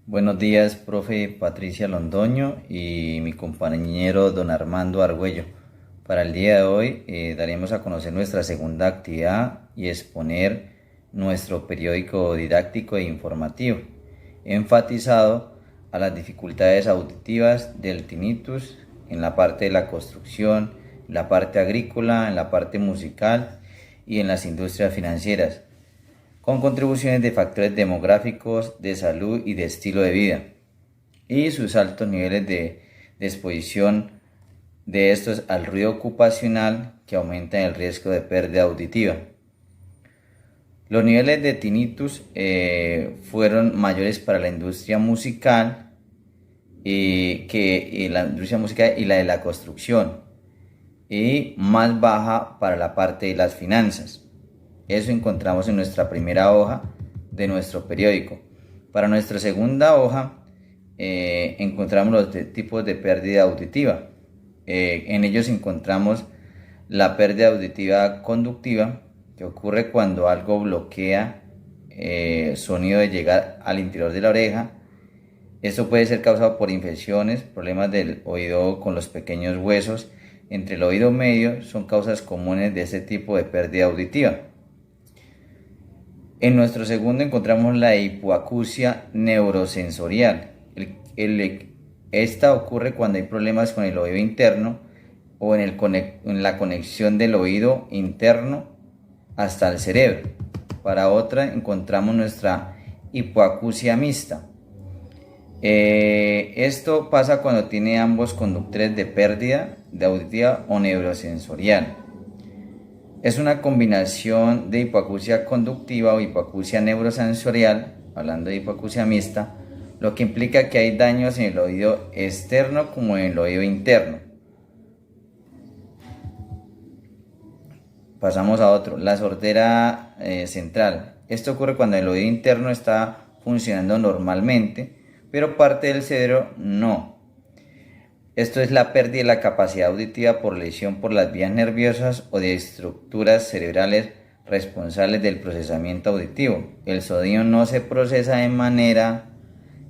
Buenos días, profe Patricia Londoño y mi compañero don Armando Argüello. Para el día de hoy daremos a conocer nuestra segunda actividad y exponer nuestro periódico didáctico e informativo, enfatizado a las dificultades auditivas del tinnitus en la parte de la construcción, en la parte agrícola, en la parte musical y en las industrias financieras, con contribuciones de factores demográficos, de salud y de estilo de vida, y sus altos niveles de exposición de estos al ruido ocupacional que aumentan el riesgo de pérdida auditiva. Los niveles de tinnitus fueron mayores para la industria musical que la industria musical y la de la construcción, y más baja para la parte de las finanzas. Eso encontramos en nuestra primera hoja de nuestro periódico. Para nuestra segunda hoja encontramos los tipos de pérdida auditiva. En ellos encontramos la pérdida auditiva conductiva, que ocurre cuando algo bloquea sonido de llegar al interior de la oreja. Esto puede ser causado por infecciones, problemas del oído con los pequeños huesos entre el oído medio, son causas comunes de este tipo de pérdida auditiva. En nuestro segundo encontramos la hipoacusia neurosensorial. Esta ocurre cuando hay problemas con el oído interno o en la conexión del oído interno hasta el cerebro. Para otra encontramos nuestra hipoacusia mixta. Esto pasa cuando tiene ambos conductores de pérdida de auditiva o neurosensorial. Es una combinación de hipoacusia conductiva o hipoacusia neurosensorial, hablando de hipoacusia mixta, lo que implica que hay daños en el oído externo como en el oído interno. Pasamos a otro, la sordera central. Esto ocurre cuando el oído interno está funcionando normalmente, pero parte del cerebro no. Esto es la pérdida de la capacidad auditiva por lesión por las vías nerviosas o de estructuras cerebrales responsables del procesamiento auditivo. El sonido no se procesa de manera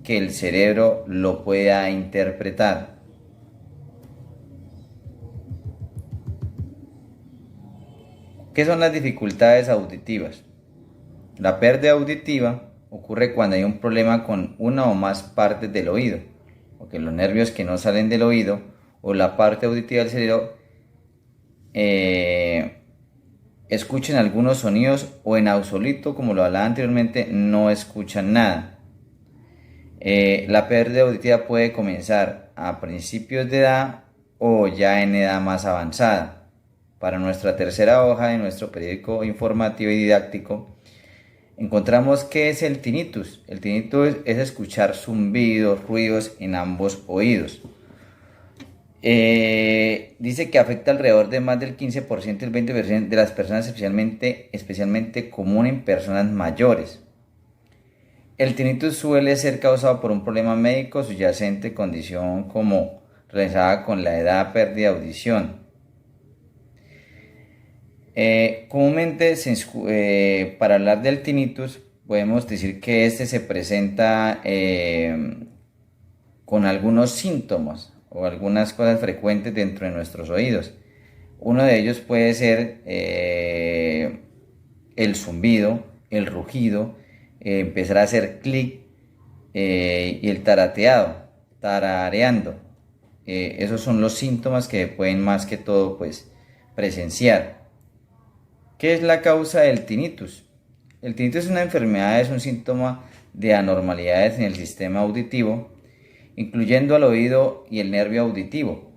que el cerebro lo pueda interpretar. ¿Qué son las dificultades auditivas? La pérdida auditiva ocurre cuando hay un problema con una o más partes del oído, o que los nervios que no salen del oído o la parte auditiva del cerebro escuchen algunos sonidos o en absoluto, como lo hablaba anteriormente, no escuchan nada. La pérdida auditiva puede comenzar a principios de edad o ya en edad más avanzada. Para nuestra tercera hoja de nuestro periódico informativo y didáctico, encontramos qué es el tinnitus. El tinnitus es escuchar zumbidos, ruidos en ambos oídos. Dice que afecta alrededor de más del 15% y el 20% de las personas, especialmente común en personas mayores. El tinnitus suele ser causado por un problema médico subyacente, condición como relacionada con la edad, pérdida de audición. Comúnmente, para hablar del tinnitus, podemos decir que este se presenta con algunos síntomas o algunas cosas frecuentes dentro de nuestros oídos. Uno de ellos puede ser el zumbido, el rugido, empezar a hacer clic y el tarareando. Esos son los síntomas que pueden más que todo pues presenciar. ¿Qué es la causa del tinnitus? El tinnitus es una enfermedad, es un síntoma de anormalidades en el sistema auditivo, incluyendo al oído y el nervio auditivo,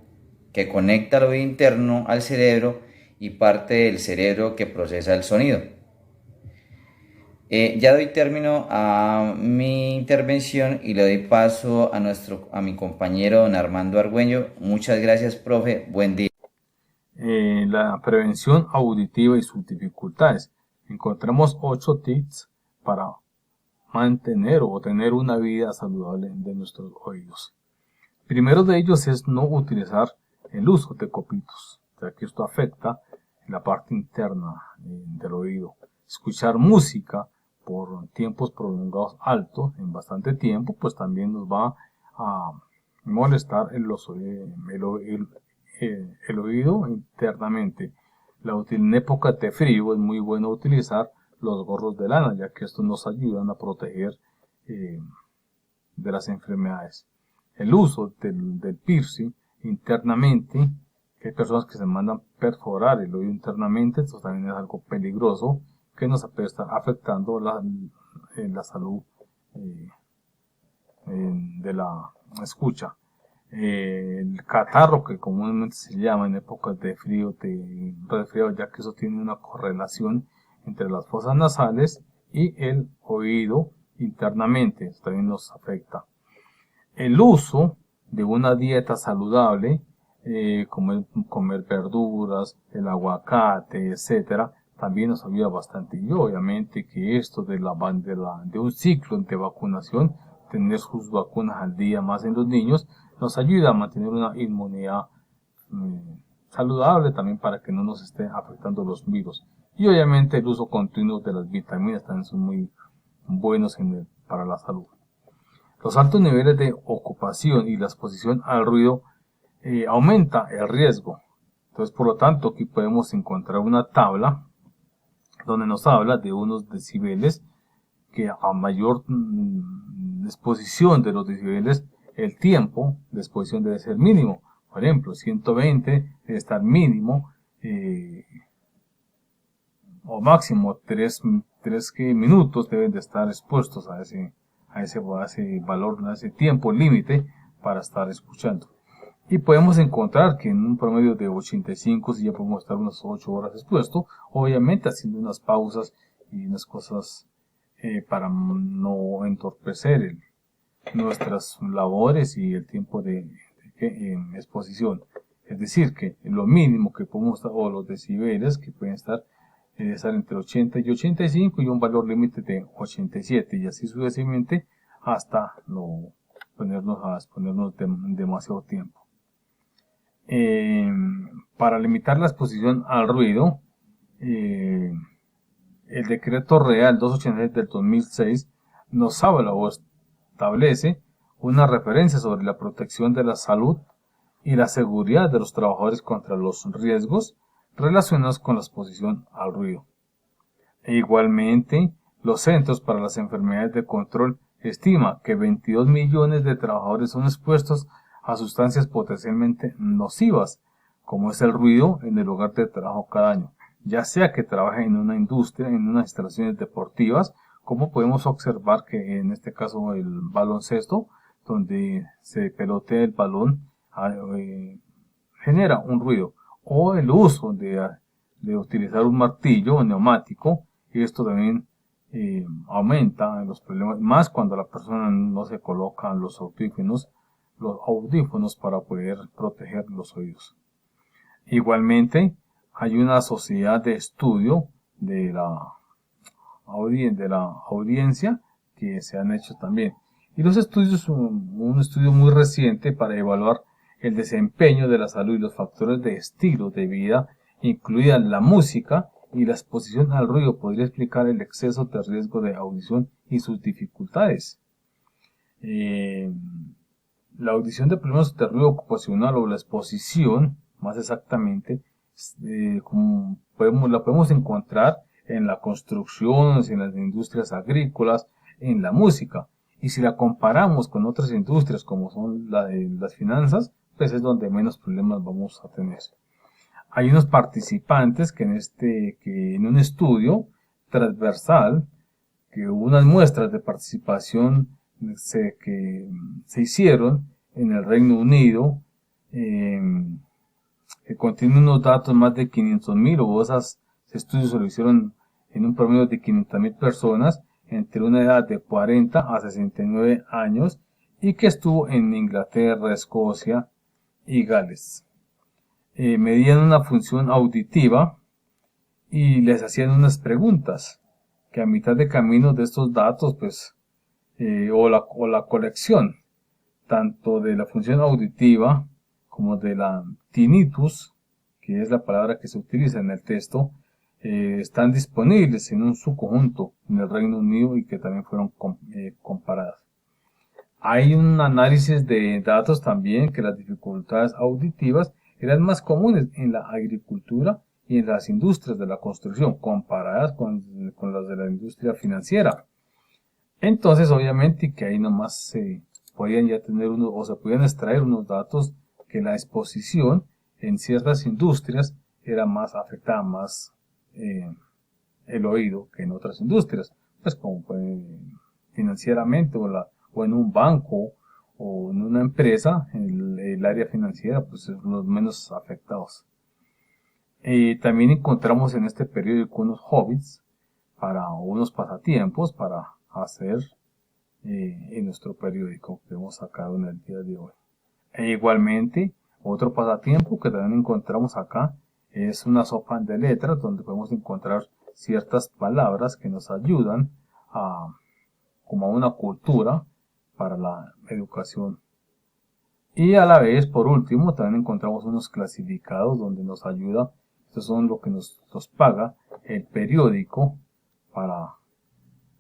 que conecta el oído interno al cerebro y parte del cerebro que procesa el sonido. Ya doy término a mi intervención y le doy paso a mi compañero don Armando Argüello. Muchas gracias, profe. Buen día. La prevención auditiva y sus dificultades. Encontramos 8 tips para mantener o tener una vida saludable de nuestros oídos. Primero de ellos es no utilizar el uso de copitos, ya que esto afecta la parte interna del oído. Escuchar música por tiempos prolongados altos, en bastante tiempo, pues también nos va a molestar el oído internamente. En épocas de frío es muy bueno utilizar los gorros de lana, ya que estos nos ayudan a proteger de las enfermedades. El uso del piercing internamente, que hay personas que se mandan perforar el oído internamente, esto también es algo peligroso que nos puede estar afectando la salud de la escucha. El catarro, que comúnmente se llama en épocas de frío, de resfriado, ya que eso tiene una correlación entre las fosas nasales y el oído internamente, esto también nos afecta. El uso de una dieta saludable, como comer verduras, el aguacate, etcétera, también nos ayuda bastante. Y obviamente que esto de un ciclo de vacunación, tener sus vacunas al día más en los niños, nos ayuda a mantener una inmunidad saludable también para que no nos esté afectando los virus. Y obviamente el uso continuo de las vitaminas también son muy buenos para la salud. Los altos niveles de ocupación y la exposición al ruido aumenta el riesgo. Entonces, por lo tanto, aquí podemos encontrar una tabla donde nos habla de unos decibeles que a mayor exposición de los decibeles, el tiempo de exposición debe ser mínimo. Por ejemplo, 120 debe estar mínimo o máximo 3 minutos deben de estar expuestos a ese valor, a ese tiempo límite para estar escuchando. Y podemos encontrar que en un promedio de 85 si ya podemos estar unas 8 horas expuestos, obviamente haciendo unas pausas y unas cosas para no entorpecer nuestras labores y el tiempo de exposición. Es decir, que lo mínimo que podemos estar, o los decibeles que pueden estar entre 80 y 85 y un valor límite de 87 y así sucesivamente hasta no ponernos a exponernos demasiado tiempo. Para limitar la exposición al ruido, el decreto real 286 del 2006 nos habla o establece una referencia sobre la protección de la salud y la seguridad de los trabajadores contra los riesgos relacionados con la exposición al ruido. E igualmente, los Centros para las Enfermedades de Control estima que 22 millones de trabajadores son expuestos a sustancias potencialmente nocivas, como es el ruido en el lugar de trabajo cada año, ya sea que trabaje en una industria, en unas instalaciones deportivas, como podemos observar que en este caso el baloncesto, donde se pelotea el balón, genera un ruido, o el uso de utilizar un martillo neumático, y esto también aumenta los problemas, más cuando la persona no se coloca los audífonos para poder proteger los oídos. Igualmente, hay una sociedad de estudio de la audiencia que se han hecho también. Y los estudios son un estudio muy reciente para evaluar el desempeño de la salud y los factores de estilo de vida, incluida la música y la exposición al ruido, podría explicar el exceso de riesgo de audición y sus dificultades. La audición de problemas de ruido ocupacional o la exposición, más exactamente, la podemos encontrar en la construcción, en las industrias agrícolas, en la música. Y si la comparamos con otras industrias como son las finanzas, pues es donde menos problemas vamos a tener. Hay unos participantes que en un estudio transversal, que hubo unas muestras de participación que se hicieron en el Reino Unido, que contiene unos datos más de 500.000, o esos estudios se lo hicieron en un promedio de 500.000 personas entre una edad de 40 a 69 años y que estuvo en Inglaterra, Escocia y Gales. Medían una función auditiva y les hacían unas preguntas que a mitad de camino de estos datos, pues, o la colección tanto de la función auditiva como de la tinnitus, que es la palabra que se utiliza en el texto, están disponibles en un subconjunto en el Reino Unido y que también fueron comparadas. Hay un análisis de datos también que las dificultades auditivas eran más comunes en la agricultura y en las industrias de la construcción, comparadas con las de la industria financiera. Entonces, obviamente que ahí nomás se podían ya tener o se podían extraer unos datos que la exposición en ciertas industrias era más afectada, más el oído que en otras industrias, pues como financieramente o en un banco o en una empresa, el área financiera, pues es los menos afectados. También encontramos en este periódico unos hobbies para unos pasatiempos para hacer en nuestro periódico que hemos sacado en el día de hoy. E igualmente, otro pasatiempo que también encontramos acá es una sopa de letras donde podemos encontrar ciertas palabras que nos ayudan como a una cultura para la educación. Y a la vez, por último, también encontramos unos clasificados donde nos ayuda, estos son lo que nos paga el periódico para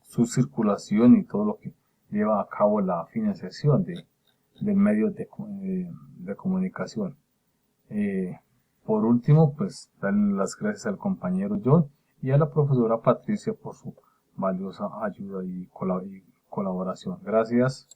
su circulación y todo lo que lleva a cabo la financiación del medio de comunicación. Por último, pues darle las gracias al compañero John y a la profesora Patricia por su valiosa ayuda y colaboración. Gracias.